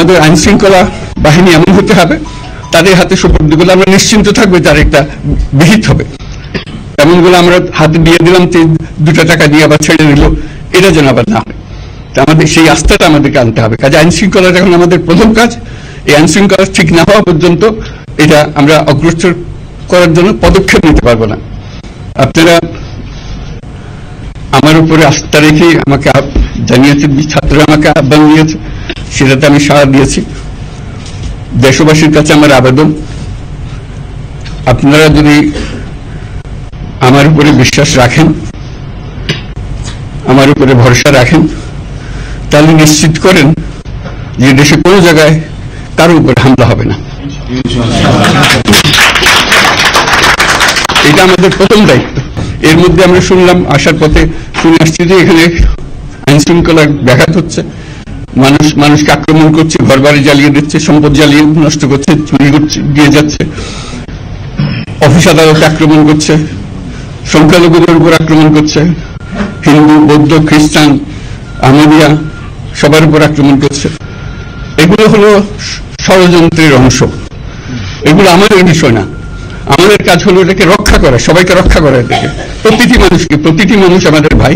আমাদের আইন শৃঙ্খলা বাহিনী এমন হতে হবে তাদের হাতে সুপর্দ করলে আমরা নিশ্চিন্ত থাকবে তার একটা বিহিত হবে। এমনগুলো আমরা হাতে দিয়ে দিলাম 2 টাকা দিয়ে আবার ছেড়ে দিল, এটা যেন আবার না হয়। আমাদের সেই আস্থাটা আমাদেরকে আনতে হবে। কাজে আইন শৃঙ্খলাটা এখন আমাদের প্রথম কাজ। এই আইন শৃঙ্খলা ঠিক না হওয়া পর্যন্ত এটা আমরা অগ্রসর করার জন্য পদক্ষেপ নিতে পারবো না। আপনারা আমার উপরে আস্থা রেখে আমাকে জানিয়েছে, ছাত্ররা আমাকে আহ্বান দিয়েছে, সেটাতে আমি সাড়া দিয়েছি। দেশবাসীর কাছে আমার আবেদন, আপনারা যদি আমার উপরে বিশ্বাস রাখেন, আমার উপরে ভরসা রাখেন, তাহলে নিশ্চিত করেন যে দেশে কোনো জায়গায় কারো উপরে হামলা হবে না। এটা আমাদের প্রথম দায়িত্ব। এর মধ্যে আমরা শুনলাম, আসার পথে শুনে আসছি যে এখানে আইন শৃঙ্খলা ব্যাঘাত হচ্ছে, মানুষকে আক্রমণ করছে, ঘরবাড়ি জ্বালিয়ে দিচ্ছে, সম্পদ জ্বালিয়ে নষ্ট করছে, চুরি করছে, দিয়ে যাচ্ছে, অফিস আদালতে আক্রমণ করছে, সংখ্যালঘুদের উপর আক্রমণ করছে, হিন্দু, বৌদ্ধ, খ্রিস্টান, আহমদিয়া সবার উপর আক্রমণ করছে। এগুলো হলো ষড়যন্ত্রের অংশ। এগুলো আমাদের বিষয় না। আমাদের কাজ হলো এটাকে রক্ষা করা, সবাইকে রক্ষা করা, এটাকে প্রতিটি মানুষকে, প্রতিটি মানুষ আমাদের ভাই,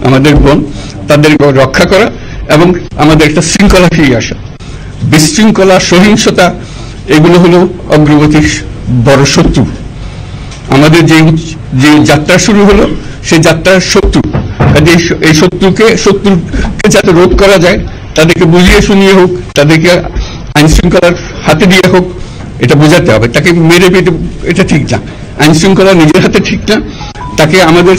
আমাদের বোন, তাদেরকে রক্ষা করা এবং আমাদের একটা শৃঙ্খলা ফিরিয়ে আসা। বিশৃঙ্খলা, সহিংসতা এগুলো হলো অগ্রগতির বড় শত্রু। আমাদের যে যাত্রা শুরু হলো সেই যাত্রার শত্রু। এই শত্রুকে যাতে রোধ করা যায়, তাদেরকে বুঝিয়ে শুনিয়ে হোক, তাদেরকে আইন শৃঙ্খলার হাতে দিয়ে হোক, এটা বোঝাতে হবে। তাকে মেরে পেটে এটা ঠিক না, আইন শৃঙ্খলা নিজের হাতে ঠিক না, তাকে আমাদের